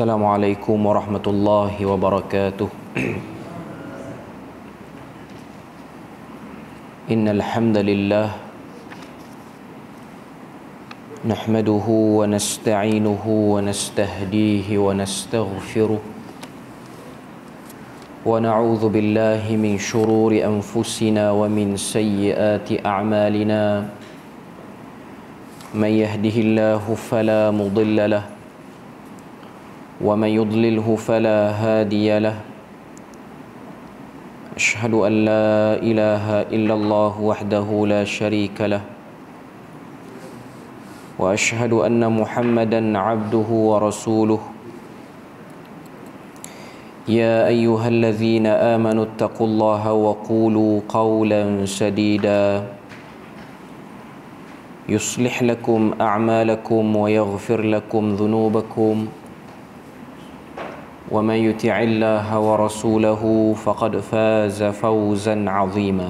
Assalamualaikum warahmatullahi wabarakatuh. Innal hamdalillah nahmaduhu wa nasta'inuhu wa nastahdihi wa nastaghfiruh wa na'udzu billahi min shururi anfusina wa min sayyiati a'malina. Man yahdihillahu fala mudilla lahu ومن يضلله فلا هادي له أشهد أن لا إله إلا الله وحده لا شريك له وأشهد أن محمدا عبده ورسوله يا أيها الذين آمنوا اتقوا الله وقولوا قولا سديدا يصلح لكم أعمالكم ويغفر لكم ذنوبكم ومن يطع الله ورسوله فقد فاز فوزا عظيما.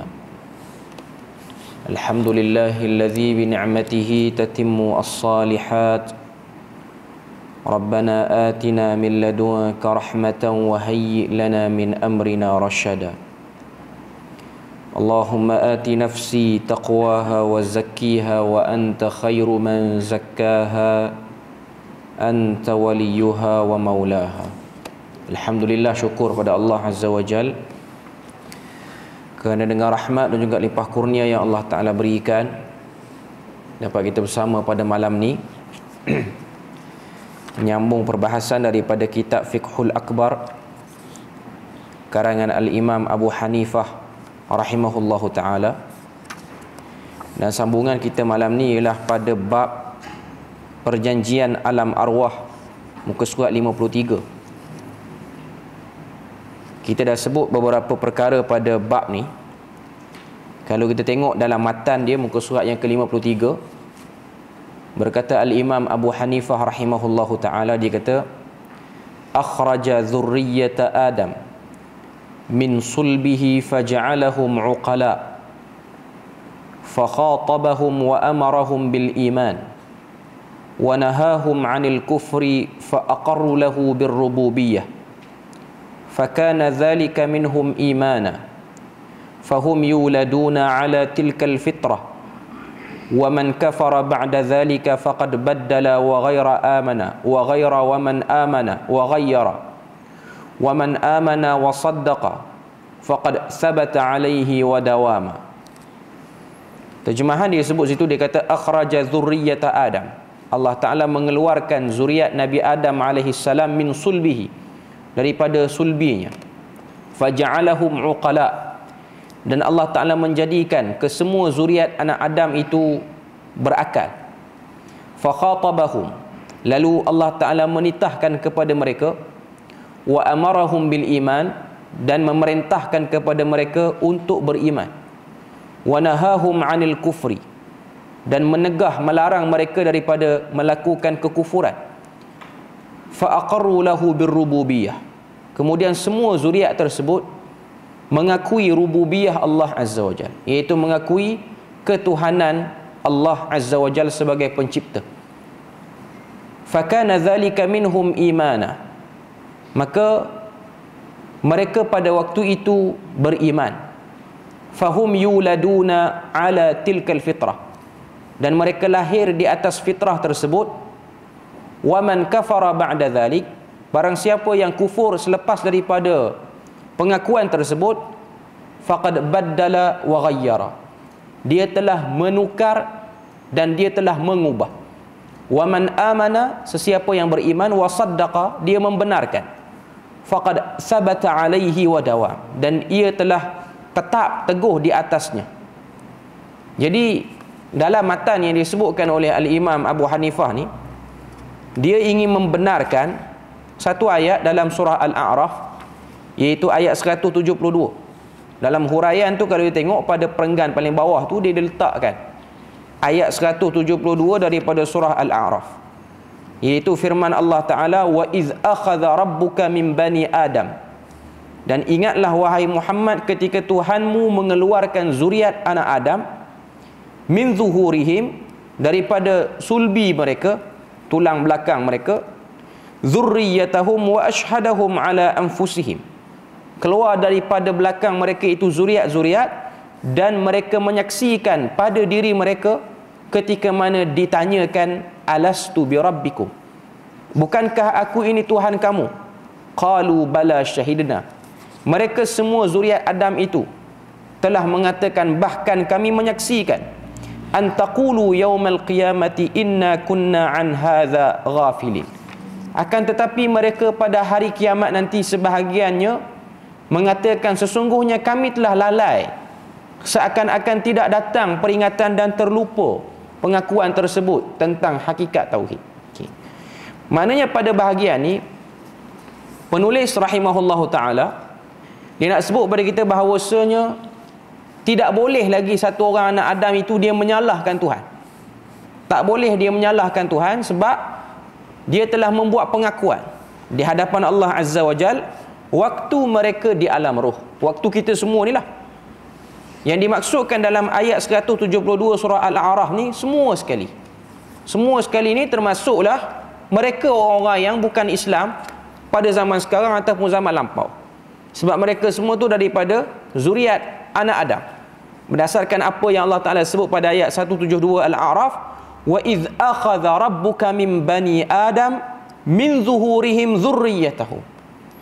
الحمد لله الذي بنعمته تتم الصالحات. ربنا آتنا من لدنك رحمة وهيئ لنا من أمرنا رشدا. اللهم آت نفسي تقواها وزكيها وأنت خير من زكاها أنت وليها ومولاها. Alhamdulillah, syukur pada Allah Azza wa Jal kerana dengan rahmat dan juga limpah kurnia yang Allah Ta'ala berikan dapat kita bersama pada malam ni menyambung perbahasan daripada kitab Fiqhul Akbar karangan Al-Imam Abu Hanifah rahimahullahu ta'ala. Dan sambungan kita malam ni ialah pada bab perjanjian alam arwah, muka surat 53. Kita dah sebut beberapa perkara pada bab ni. Kalau kita tengok dalam matan dia, muka surat yang ke-53, berkata Al-Imam Abu Hanifah rahimahullahu ta'ala, dia kata akhraja dhurriyyata Adam min sulbihi faja'alahum uqala fakhatabahum wa amarahum bil iman wa nahahum 'anil kufri fa aqarru lahu bir rububiyyah فكان ذلك منهم إيمانا فهم يولدون على تلك الفطرة ومن كفر بعد ذلك فقد بدل وغير ومن آمن وصدق فقد ثبت عليه ودواما. Terjemahan dia sebut situ, dia kata akhraja dzurriyyata Adam, Allah Ta'ala mengeluarkan zuriat Nabi Adam alaihi salam min sulbihi, daripada sulbinya, faja'alahum uqala, dan Allah Ta'ala menjadikan kesemua zuriat anak Adam itu berakal. Fakhatabahum, lalu Allah Ta'ala menitahkan kepada mereka, wa amarahum bil iman, dan memerintahkan kepada mereka untuk beriman, wa nahahum 'anil kufri, dan melarang mereka daripada melakukan kekufuran. Fa'aqarru lahu birrububiyyah, kemudian semua zuriat tersebut mengakui rububiyah Allah Azza wa Jalla, iaitu mengakui ketuhanan Allah Azza wa Jalla sebagai pencipta. Fakana dzalika minhum imana, maka mereka pada waktu itu beriman. Fahum yuladuna ala tilkal fitrah, dan mereka lahir di atas fitrah tersebut. Wa man kafara ba'da dhalik, barang siapa yang kufur selepas daripada pengakuan tersebut, faqad baddala wa ghayyara, dia telah menukar dan dia telah mengubah. Wa man amana, sesiapa yang beriman, wa saddaqa, dia membenarkan, faqad sabata alaihi wa dawam, dan ia telah tetap teguh di atasnya. Jadi dalam matan yang disebutkan oleh Al-Imam Abu Hanifah ni, dia ingin membenarkan satu ayat dalam surah Al-A'raf, iaitu ayat 172. Dalam huraian tu, kalau kita tengok pada perenggan paling bawah tu, dia diletakkan ayat 172 daripada surah Al-A'raf, iaitu firman Allah Ta'ala, wa iz akhadha rabbuka min bani Adam, dan ingatlah wahai Muhammad ketika Tuhanmu mengeluarkan zuriat anak Adam, min zuhurihim, daripada sulbi mereka, tulang belakang mereka, dzurriyyatahum wa ashhadahum ala anfusihim. Keluar daripada belakang mereka itu zuriat-zuriat, dan mereka menyaksikan pada diri mereka ketika mana ditanyakan, alastu bi rabbikum, bukankah aku ini Tuhan kamu? Qalu bala syahidna. Mereka semua zuriat Adam itu telah mengatakan, bahkan kami menyaksikan, an taqulu yaumal qiyamati inna kunna an hadza ghafilin. Akan tetapi mereka pada hari kiamat nanti sebahagiannya mengatakan, sesungguhnya kami telah lalai, seakan-akan tidak datang peringatan dan terlupa pengakuan tersebut tentang hakikat tauhid. Okay. Maknanya pada bahagian ni penulis rahimahullahu taala dia nak sebut pada kita bahawasanya tidak boleh lagi satu orang anak Adam itu dia menyalahkan Tuhan. Tak boleh dia menyalahkan Tuhan, sebab dia telah membuat pengakuan di hadapan Allah Azza wa Jal waktu mereka di alam roh. Waktu kita semua ni lah. Yang dimaksudkan dalam ayat 172 surah Al-A'raf ni semua sekali. Semua sekali ni termasuklah mereka orang-orang yang bukan Islam pada zaman sekarang ataupun zaman lampau. Sebab mereka semua tu daripada zuriat anak Adam. Berdasarkan apa yang Allah Ta'ala sebut pada ayat 172 Al-A'raf, wa idh akhadha rabbuka min bani Adam min zuhurihim zurriyatahum.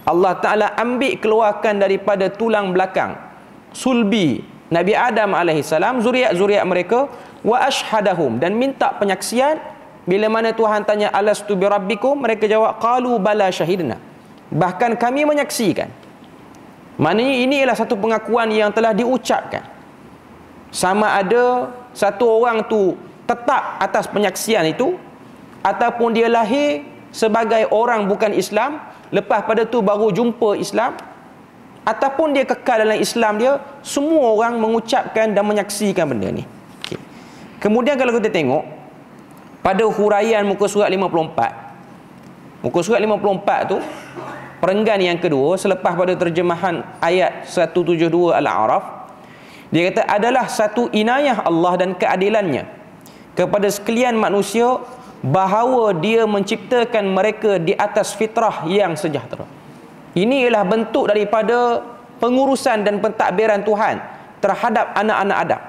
Allah Ta'ala ambil keluarkan daripada tulang belakang sulbi Nabi Adam alaihissalam zuriat-zuriat mereka, wa ashhadahum, dan minta penyaksian. Bila mana Tuhan tanya, alastu bi rabbikum, mereka jawab, qalu bala syahidna, bahkan kami menyaksikan. Maknanya ini ialah satu pengakuan yang telah diucapkan. Sama ada satu orang tu tetap atas penyaksian itu, ataupun dia lahir sebagai orang bukan Islam, lepas pada tu baru jumpa Islam, ataupun dia kekal dalam Islam dia, semua orang mengucapkan dan menyaksikan benda ni. Okay. Kemudian kalau kita tengok pada huraian muka surat 54, muka surat 54 tu perenggan yang kedua selepas pada terjemahan ayat 172 Al-A'raf, dia kata adalah satu inayah Allah dan keadilannya kepada sekalian manusia bahawa dia menciptakan mereka di atas fitrah yang sejahtera. Ini ialah bentuk daripada pengurusan dan pentadbiran Tuhan terhadap anak-anak Adam,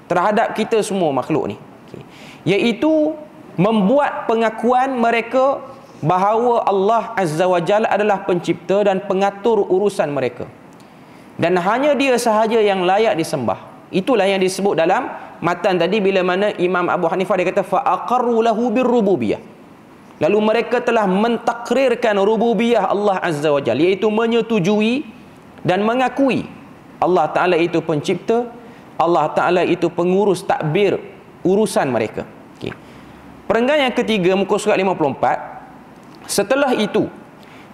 terhadap kita semua makhluk ni. Okay. Iaitu membuat pengakuan mereka bahawa Allah Azza wa Jalla adalah pencipta dan pengatur urusan mereka, dan hanya dia sahaja yang layak disembah. Itulah yang disebut dalam matan tadi, bila mana Imam Abu Hanifah dia kata fa aqarru lahu birrububiyah, lalu mereka telah mentakrirkan rububiyah Allah Azza wa Jalla, iaitu menyetujui dan mengakui Allah Ta'ala itu pencipta, Allah Ta'ala itu pengurus takbir urusan mereka. Okay. Perenggan yang ketiga muka surat 54, setelah itu,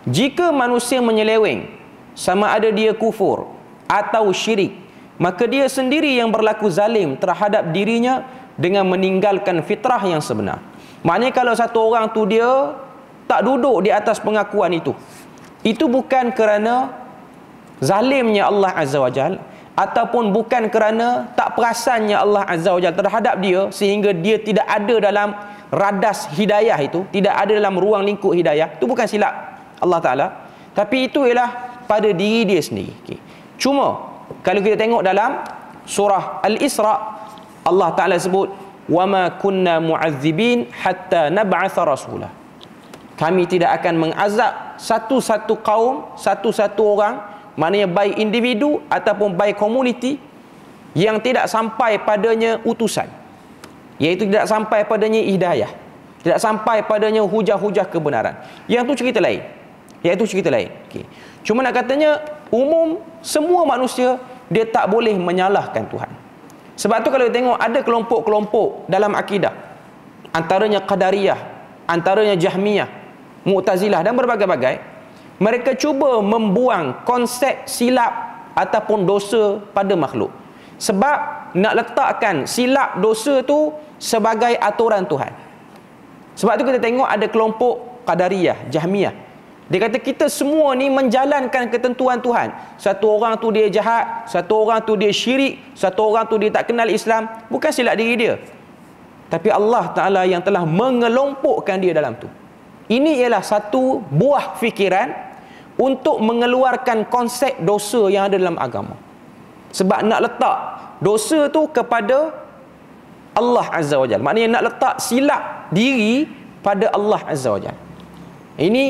jika manusia menyeleweng, sama ada dia kufur atau syirik, maka dia sendiri yang berlaku zalim terhadap dirinya dengan meninggalkan fitrah yang sebenar. Maknanya kalau satu orang tu dia tak duduk di atas pengakuan itu bukan kerana zalimnya Allah Azza wa Jalla, ataupun bukan kerana tak perasannya Allah Azza wa Jalla terhadap dia sehingga dia tidak ada dalam radas hidayah itu, tidak ada dalam ruang lingkup hidayah. Itu bukan silap Allah Ta'ala, tapi itu ialah pada diri dia sendiri. Okay. Cuma kalau kita tengok dalam surah Al-Isra, Allah Ta'ala sebut, وَمَا كُنَّا مُعَذِّبِينَ حَتَّى نَبْعَثَ رَسُولًا. Kami tidak akan mengazab satu-satu kaum, satu-satu orang, maknanya baik individu ataupun baik komuniti, yang tidak sampai padanya utusan, iaitu tidak sampai padanya hidayah, tidak sampai padanya hujah-hujah kebenaran. Yang tu cerita lain, iaitu cerita lain. Okay. Cuma nak katanya umum semua manusia dia tak boleh menyalahkan Tuhan. Sebab tu kalau kita tengok ada kelompok-kelompok dalam akidah, antaranya Qadariyah, antaranya Jahmiyah, Mu'tazilah dan berbagai-bagai, mereka cuba membuang konsep silap ataupun dosa pada makhluk, sebab nak letakkan silap dosa tu sebagai aturan Tuhan. Sebab tu kita tengok ada kelompok Qadariyah, Jahmiyah, dia kata kita semua ni menjalankan ketentuan Tuhan. Satu orang tu dia jahat, satu orang tu dia syirik, satu orang tu dia tak kenal Islam, bukan silap diri dia, tapi Allah Ta'ala yang telah mengelompokkan dia dalam tu. Ini ialah satu buah fikiran untuk mengeluarkan konsep dosa yang ada dalam agama. Sebab nak letak dosa tu kepada Allah Azza wa Jalla. Maknanya nak letak silap diri pada Allah Azza wa Jalla. Ini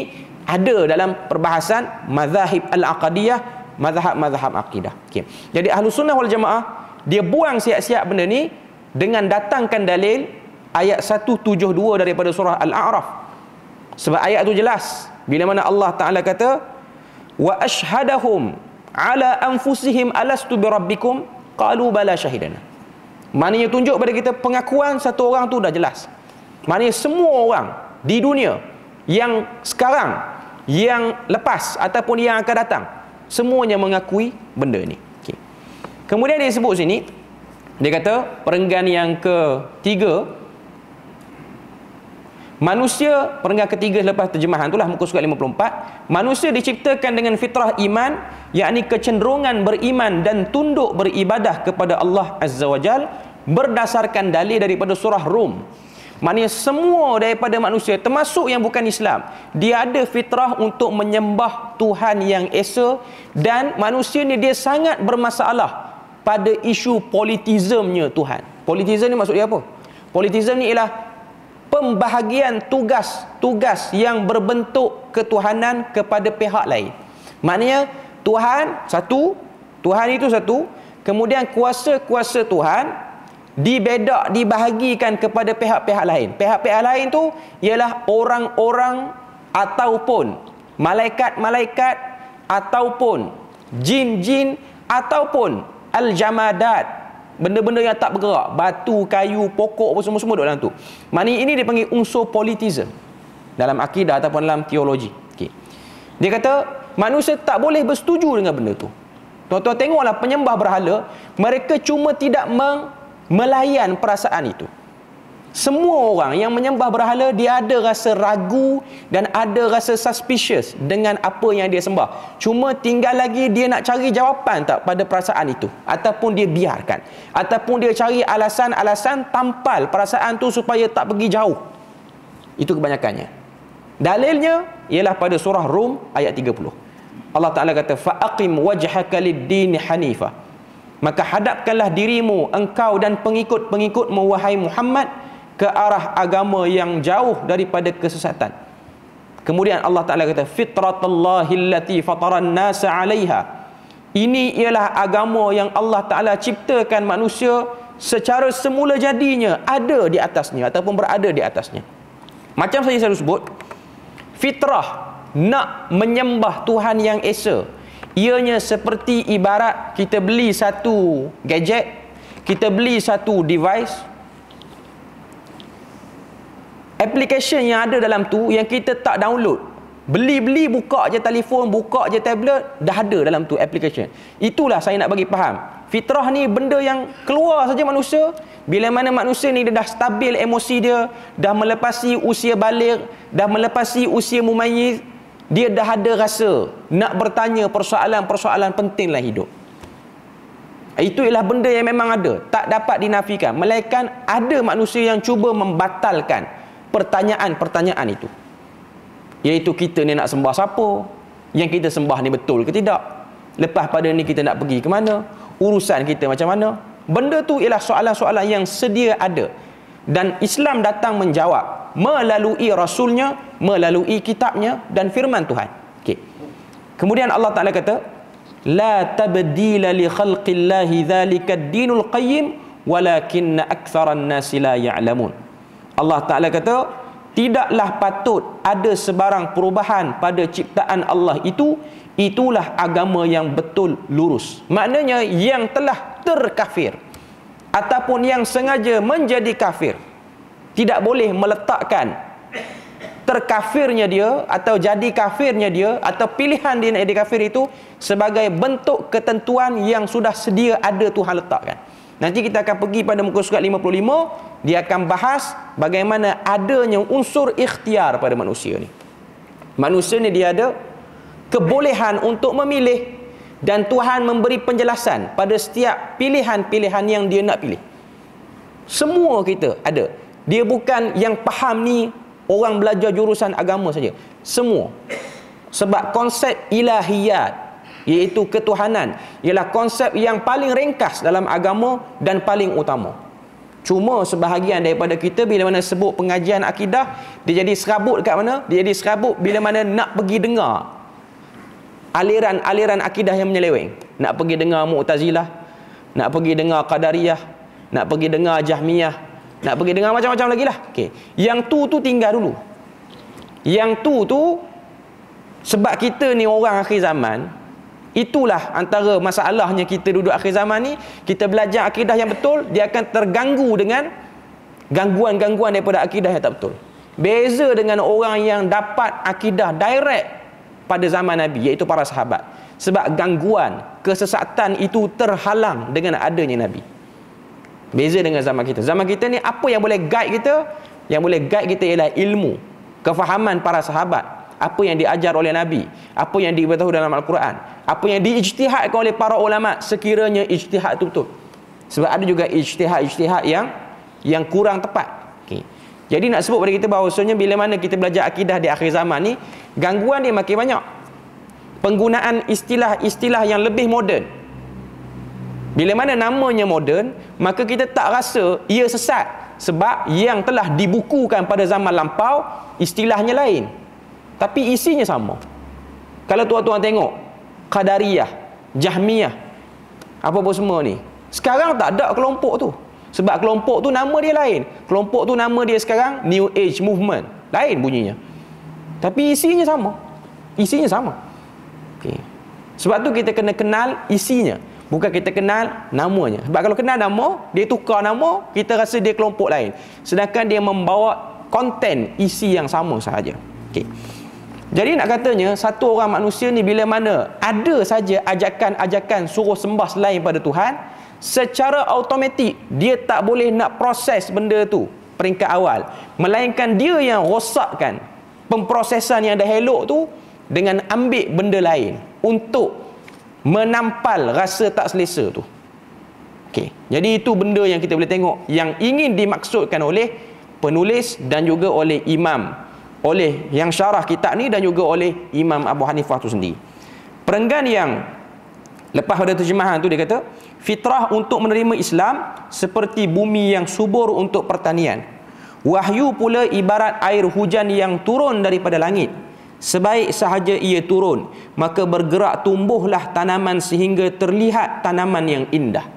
ada dalam perbahasan mazahib al-aqadiyah, mazhab-mazhab akidah. Okay. Jadi Ahlus Sunnah wal Jamaah dia buang siap-siap benda ni dengan datangkan dalil ayat 172 daripada surah Al-A'raf. Sebab ayat tu jelas bila mana Allah Taala kata wa ashhadahum ala anfusihim alastu birabbikum qalu bala syahidana. Maknanya tunjuk pada kita pengakuan satu orang tu dah jelas. Maknanya semua orang di dunia yang sekarang, yang lepas ataupun yang akan datang, semuanya mengakui benda ni. Okay. Kemudian dia sebut sini, dia kata perenggan yang ketiga, manusia, perenggan ketiga lepas terjemahan itulah muka surat 54, manusia diciptakan dengan fitrah iman, yakni kecenderungan beriman dan tunduk beribadah kepada Allah Azza wa Jal berdasarkan dalil daripada surah Rum. Maknanya semua daripada manusia, termasuk yang bukan Islam, dia ada fitrah untuk menyembah Tuhan yang esa, dan manusia ni dia sangat bermasalah pada isu politismnya Tuhan. Politism ni maksud dia apa? Politism ni ialah pembahagian tugas-tugas yang berbentuk ketuhanan kepada pihak lain. Maknanya Tuhan satu, Tuhan itu satu, kemudian kuasa-kuasa Tuhan dibahagikan kepada pihak-pihak lain. Pihak-pihak lain tu ialah orang-orang ataupun malaikat-malaikat ataupun jin-jin ataupun al-jamadat, benda-benda yang tak bergerak, batu, kayu, pokok, semua-semua duduk dalam tu. Maknanya ini dipanggil unsur politism dalam akidah ataupun dalam teologi. Okay. Dia kata manusia tak boleh bersetuju dengan benda tu. Tuan-tuan tengoklah penyembah berhala, mereka cuma tidak melayan perasaan itu. Semua orang yang menyembah berhala, dia ada rasa ragu dan ada rasa suspicious dengan apa yang dia sembah. Cuma tinggal lagi dia nak cari jawapan tak pada perasaan itu, ataupun dia biarkan, ataupun dia cari alasan-alasan tampal perasaan tu supaya tak pergi jauh. Itu kebanyakannya. Dalilnya ialah pada surah Rum ayat 30. Allah Ta'ala kata fa'aqim wajhaka lid-din hanifah, maka hadapkanlah dirimu, engkau dan pengikut-pengikutmu wahai Muhammad, ke arah agama yang jauh daripada kesesatan. Kemudian Allah Ta'ala kata fitratallahi allati fataran nasa 'alaiha, ini ialah agama yang Allah Ta'ala ciptakan manusia secara semula jadinya ada di atasnya ataupun berada di atasnya. Macam saya selalu sebut, fitrah nak menyembah Tuhan yang esa, ianya seperti ibarat kita beli satu gadget, kita beli satu device, application yang ada dalam tu yang kita tak download, beli buka je telefon, buka je tablet, dah ada dalam tu application. Itulah saya nak bagi faham, fitrah ni benda yang keluar saja manusia bila mana manusia ni dia dah stabil emosi dia, dah melepasi usia baligh, dah melepasi usia mumayyiz, dia dah ada rasa nak bertanya persoalan-persoalan penting dalam hidup. Itu ialah benda yang memang ada, tak dapat dinafikan, melainkan ada manusia yang cuba membatalkan pertanyaan-pertanyaan itu, iaitu kita ni nak sembah siapa, yang kita sembah ni betul ke tidak, lepas pada ni kita nak pergi ke mana, urusan kita macam mana. Benda tu ialah soalan-soalan yang sedia ada, dan Islam datang menjawab melalui Rasulnya, melalui kitabnya dan firman Tuhan. Okay. Kemudian Allah Ta'ala kata la tabdila li khalqillahi dhalika ad-dinul qayyim walakinna aktsaran nasi la ya'lamun. Allah Ta'ala kata tidaklah patut ada sebarang perubahan pada ciptaan Allah itu, itulah agama yang betul lurus. Maknanya yang telah terkafir ataupun yang sengaja menjadi kafir tidak boleh meletakkan terkafirnya dia atau jadi kafirnya dia atau pilihan dia nak jadi kafir itu sebagai bentuk ketentuan yang sudah sedia ada Tuhan letakkan. Nanti kita akan pergi pada muka surat 55, dia akan bahas bagaimana adanya unsur ikhtiar pada manusia ni. Manusia ni dia ada kebolehan untuk memilih, dan Tuhan memberi penjelasan pada setiap pilihan-pilihan yang dia nak pilih. Semua kita ada. Dia bukan yang faham ni orang belajar jurusan agama saja. Semua. Sebab konsep ilahiyat, iaitu ketuhanan, ialah konsep yang paling ringkas dalam agama dan paling utama. Cuma sebahagian daripada kita bila mana sebut pengajian akidah, dia jadi serabut dekat mana? Dia jadi serabut bila mana nak pergi dengar aliran-aliran akidah yang menyeleweng. Nak pergi dengar Mu'tazilah, nak pergi dengar Qadariyah, nak pergi dengar Jahmiyah, nak pergi dengar macam-macam lagi lah. Okay. Yang tu tinggal dulu. Yang tu sebab kita ni orang akhir zaman, itulah antara masalahnya kita duduk akhir zaman ni. Kita belajar akidah yang betul, dia akan terganggu dengan gangguan-gangguan daripada akidah yang tak betul. Beza dengan orang yang dapat akidah direct pada zaman Nabi, iaitu para sahabat. Sebab gangguan, kesesatan itu terhalang dengan adanya Nabi. Beza dengan zaman kita. Zaman kita ni apa yang boleh guide kita? Yang boleh guide kita ialah ilmu, kefahaman para sahabat, apa yang diajar oleh Nabi, apa yang diberitahu dalam Al-Quran, apa yang diijtihadkan oleh para ulama sekiranya ijtihad itu betul. Sebab ada juga ijtihad yang kurang tepat. Okay. Jadi nak sebut pada kita bahawasanya bila mana kita belajar akidah di akhir zaman ni, gangguan dia makin banyak. Penggunaan istilah-istilah yang lebih moden. Bila mana namanya moden, maka kita tak rasa ia sesat. Sebab yang telah dibukukan pada zaman lampau, istilahnya lain, tapi isinya sama. Kalau tuan-tuan tengok Qadariyah, Jahmiyah, apa-apa semua ni, sekarang tak ada kelompok tu. Sebab kelompok tu nama dia lain. Kelompok tu nama dia sekarang New Age Movement. Lain bunyinya, tapi isinya sama. Isinya sama. Okay. Sebab tu kita kena kenal isinya, bukan kita kenal namanya. Sebab kalau kenal nama, dia tukar nama, kita rasa dia kelompok lain, sedangkan dia membawa konten isi yang sama sahaja. Okay. Jadi nak katanya, satu orang manusia ni bila mana ada saja ajakan-ajakan suruh sembah selain pada Tuhan, secara automatik dia tak boleh nak proses benda tu peringkat awal, melainkan dia yang rosakkan pemprosesan yang dah elok tu dengan ambil benda lain untuk menampal rasa tak selesa tu. Okey. Jadi itu benda yang kita boleh tengok yang ingin dimaksudkan oleh penulis dan juga oleh imam, oleh yang syarah kitab ni, dan juga oleh Imam Abu Hanifah tu sendiri. Perenggan yang lepas pada terjemahan tu, dia kata fitrah untuk menerima Islam seperti bumi yang subur untuk pertanian. Wahyu pula ibarat air hujan yang turun daripada langit. Sebaik sahaja ia turun, maka bergerak tumbuhlah tanaman sehingga terlihat tanaman yang indah.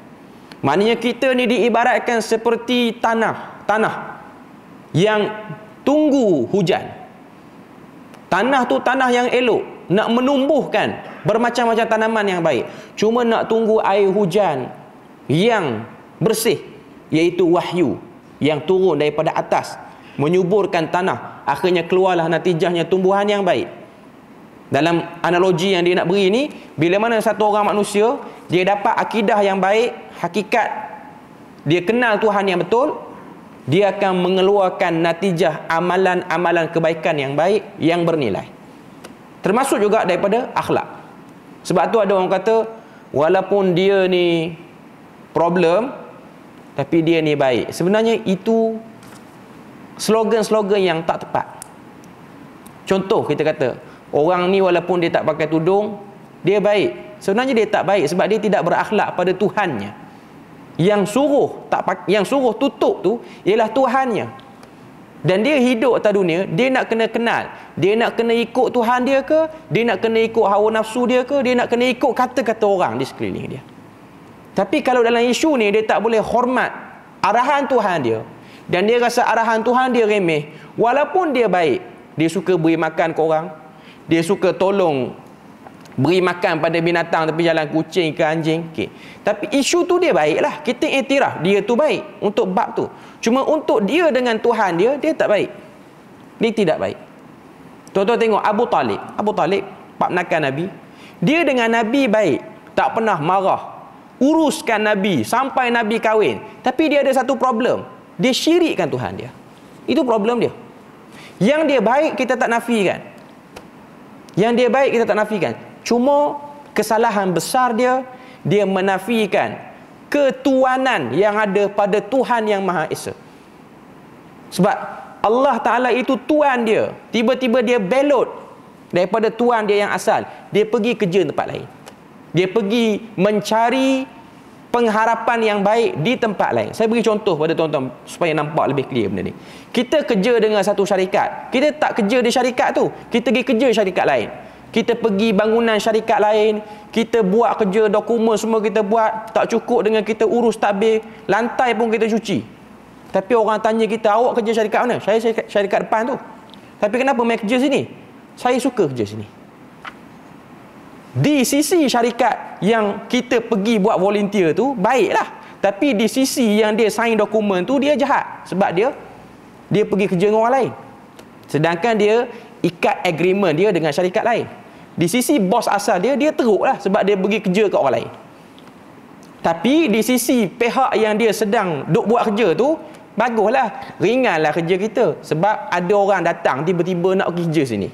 Maknanya kita ni diibaratkan seperti tanah yang tunggu hujan. Tanah tu tanah yang elok, nak menumbuhkan bermacam-macam tanaman yang baik. Cuma nak tunggu air hujan yang bersih, iaitu wahyu yang turun daripada atas, menyuburkan tanah. Akhirnya keluarlah natijahnya tumbuhan yang baik. Dalam analogi yang dia nak beri ni, bila mana satu orang manusia dia dapat akidah yang baik, hakikat, dia kenal Tuhan yang betul, dia akan mengeluarkan natijah amalan-amalan kebaikan yang baik, yang bernilai. Termasuk juga daripada akhlak. Sebab tu ada orang kata, walaupun dia ni problem, tapi dia ni baik. Sebenarnya itu slogan-slogan yang tak tepat. Contoh kita kata, orang ni walaupun dia tak pakai tudung, dia baik. Sebenarnya dia tak baik sebab dia tidak berakhlak pada Tuhannya. Yang suruh tutup tu ialah Tuhannya. Dan dia hidup atas dunia, dia nak kena kenal, dia nak kena ikut Tuhan dia ke, dia nak kena ikut hawa nafsu dia ke, dia nak kena ikut kata-kata orang di sekeliling dia. Tapi kalau dalam isu ni dia tak boleh hormat arahan Tuhan dia, dan dia rasa arahan Tuhan dia remeh, walaupun dia baik, dia suka beri makan ke orang, dia suka tolong beri makan pada binatang tepi jalan, kucing ke anjing, okay. Tapi isu tu dia baiklah, kita iktiraf dia tu baik untuk bab tu. Cuma untuk dia dengan Tuhan dia tak baik. Dia tidak baik. Tuan-tuan tengok Abu Talib pak menakan Nabi, dia dengan Nabi baik, tak pernah marah, uruskan Nabi sampai Nabi kahwin. Tapi dia ada satu problem, dia syirikkan Tuhan dia. Itu problem dia. Yang dia baik kita tak nafikan. Cuma kesalahan besar dia menafikan ketuanan yang ada pada Tuhan yang Maha Esa. Sebab Allah Ta'ala itu Tuhan dia, tiba-tiba dia belot daripada Tuhan dia yang asal, dia pergi kerja tempat lain, dia pergi mencari pengharapan yang baik di tempat lain. Saya beri contoh pada tuan-tuan supaya nampak lebih clear benda ni. Kita kerja dengan satu syarikat, kita tak kerja di syarikat tu, kita pergi kerja syarikat lain, kita pergi bangunan syarikat lain, kita buat kerja dokumen semua kita buat, tak cukup dengan kita urus tabir, lantai pun kita cuci. Tapi orang tanya kita, awak kerja syarikat mana? Saya syarikat depan tu. Tapi kenapa main kerja sini? Saya suka kerja sini. Di sisi syarikat yang kita pergi buat volunteer tu baiklah, tapi di sisi yang dia sign dokumen tu dia jahat, sebab dia pergi kerja dengan orang lain, sedangkan dia ikat agreement dia dengan syarikat lain. Di sisi bos asal dia teruklah sebab dia pergi kerja kat orang lain. Tapi di sisi pihak yang dia sedang duk buat kerja tu, baguslah, ringanlah kerja kita, sebab ada orang datang tiba-tiba nak kerja sini.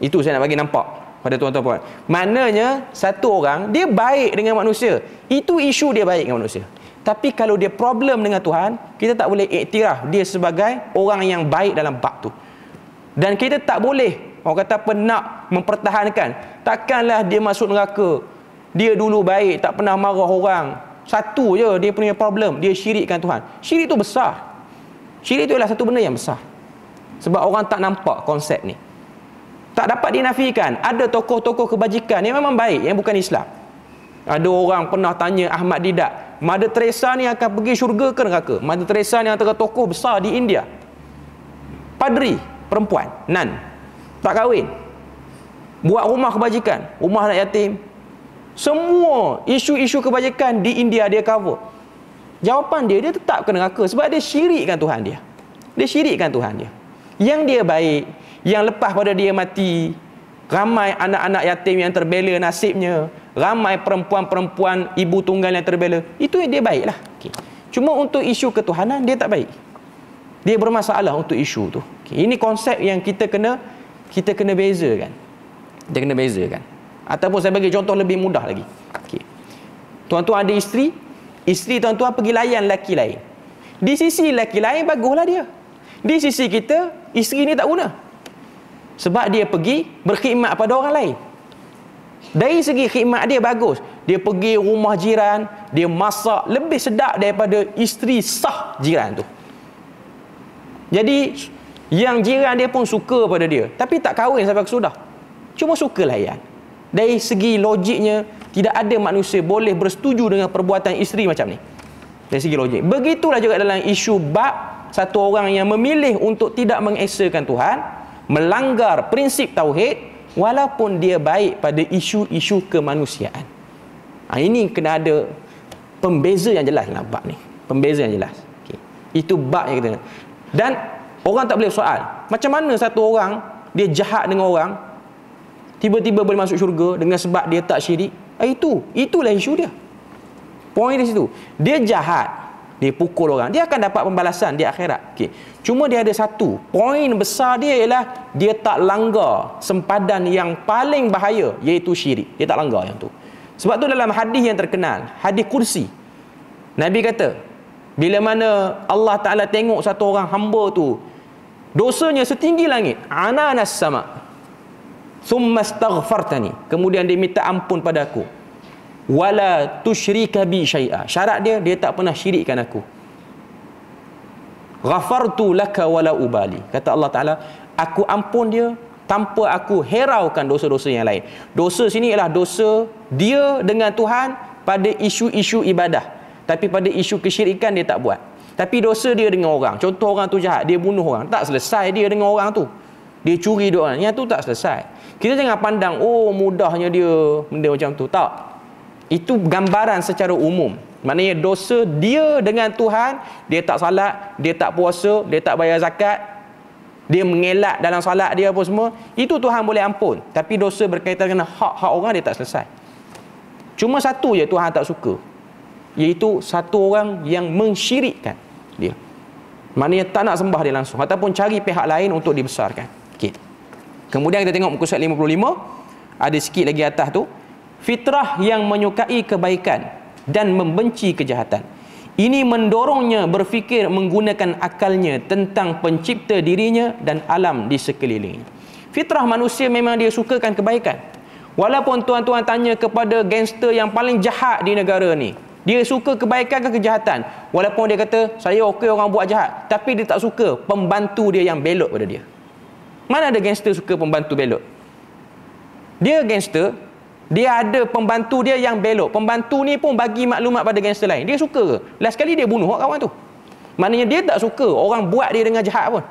Itu saya nak bagi nampak pada tuan-tuan puan. Maknanya satu orang dia baik dengan manusia, itu isu dia baik dengan manusia. Tapi kalau dia problem dengan Tuhan, kita tak boleh iktiraf dia sebagai orang yang baik dalam bab tu. Dan kita tak boleh, orang kata apa, nak mempertahankan. Takkanlah dia masuk neraka, dia dulu baik, tak pernah marah orang, satu je dia punya problem, dia syirikkan Tuhan. Syirik tu besar. Syirik tu adalah satu benda yang besar. Sebab orang tak nampak konsep ni. Tak dapat dinafikan. Ada tokoh-tokoh kebajikan yang memang baik, yang bukan Islam. Ada orang pernah tanya Ahmad Didat, Mother Teresa ni akan pergi syurga ke neraka? Mother Teresa ni antara tokoh besar di India. Padri, perempuan, nun, tak kahwin, buat rumah kebajikan, rumah anak yatim. Semua isu-isu kebajikan di India dia cover. Jawapan dia tetap ke neraka sebab dia syirikkan Tuhan dia. Dia syirikkan Tuhan dia. Yang dia baik, yang lepas pada dia mati, ramai anak-anak yatim yang terbela nasibnya, ramai perempuan-perempuan ibu tunggal yang terbela, itu yang dia baiklah. Okay. Cuma untuk isu ketuhanan dia tak baik. Dia bermasalah untuk isu tu. Okay. Ini konsep yang kita kena bezakan. Kita kena bezakan. Ataupun saya bagi contoh lebih mudah lagi. Okay. Tuan-tuan ada isteri tuan-tuan pergi layan lelaki lain. Di sisi lelaki lain baguslah dia. Di sisi kita, isteri ni tak guna. Sebab dia pergi berkhidmat pada orang lain. Dari segi khidmat dia bagus. Dia pergi rumah jiran, dia masak lebih sedap daripada isteri sah jiran tu. Jadi yang jiran dia pun suka pada dia, tapi tak kahwin sampai kesudah. Cuma suka layan. Dari segi logiknya, tidak ada manusia boleh bersetuju dengan perbuatan isteri macam ni. Dari segi logik. Begitulah juga dalam isu bab satu orang yang memilih untuk tidak mengesakan Tuhan, melanggar prinsip tauhid walaupun dia baik pada isu-isu kemanusiaan. Ini kena ada pembeza yang jelas dalam bab ni. Pembeza yang jelas. Okay. Itu bab yang kita. Dan orang tak boleh soal, macam mana satu orang dia jahat dengan orang tiba-tiba boleh masuk syurga dengan sebab dia tak syirik? Itulah isu dia. Poin di situ. Dia jahat, dia pukul orang, dia akan dapat pembalasan di akhirat. Okay. Cuma dia ada satu poin besar dia ialah dia tak langgar sempadan yang paling bahaya, iaitu syirik. Dia tak langgar yang tu. Sebab tu dalam hadis yang terkenal, hadis kursi, Nabi kata, bila mana Allah Ta'ala tengok satu orang hamba tu dosanya setinggi langit, ananas sama, thumma astaghfartani, kemudian dia minta ampun pada aku, wala tusyrika bi syai'a, syarat dia tak pernah syirikkan aku, ghafartu laka wala ubali, kata Allah Ta'ala, aku ampun dia tanpa aku heraukan dosa-dosa yang lain. Dosa sini ialah dosa dia dengan Tuhan pada isu-isu ibadah, tapi pada isu kesyirikan dia tak buat. Tapi dosa dia dengan orang, contoh orang tu jahat, dia bunuh orang, tak selesai dia dengan orang tu, dia curi duit orang, yang tu tak selesai. Kita jangan pandang mudahnya dia benda macam tu. Tak, itu gambaran secara umum. Maknanya dosa dia dengan Tuhan, dia tak salat, dia tak puasa, dia tak bayar zakat, dia mengelak dalam salat dia apa semua, itu Tuhan boleh ampun. Tapi dosa berkaitan dengan hak-hak orang dia tak selesai. Cuma satu je Tuhan tak suka, iaitu satu orang yang mensyirikkan dia. Maknanya tak nak sembah dia langsung, ataupun cari pihak lain untuk dibesarkan. Okay. Kemudian kita tengok muka surat 55, ada sikit lagi atas tu, fitrah yang menyukai kebaikan dan membenci kejahatan. Ini mendorongnya berfikir menggunakan akalnya tentang pencipta dirinya dan alam di sekelilingnya. Fitrah manusia memang dia sukakan kebaikan. Walaupun tuan-tuan tanya kepada gangster yang paling jahat di negara ni, dia suka kebaikan ke kejahatan? Walaupun dia kata, saya okey orang buat jahat, tapi dia tak suka pembantu dia yang belok pada dia. Mana ada gangster suka pembantu belok? Dia gangster, dia ada pembantu dia yang belok. Pembantu ni pun bagi maklumat pada gangster lain. Dia suka ke? Last kali dia bunuh kawan tu. Maknanya dia tak suka orang buat dia dengan jahat pun.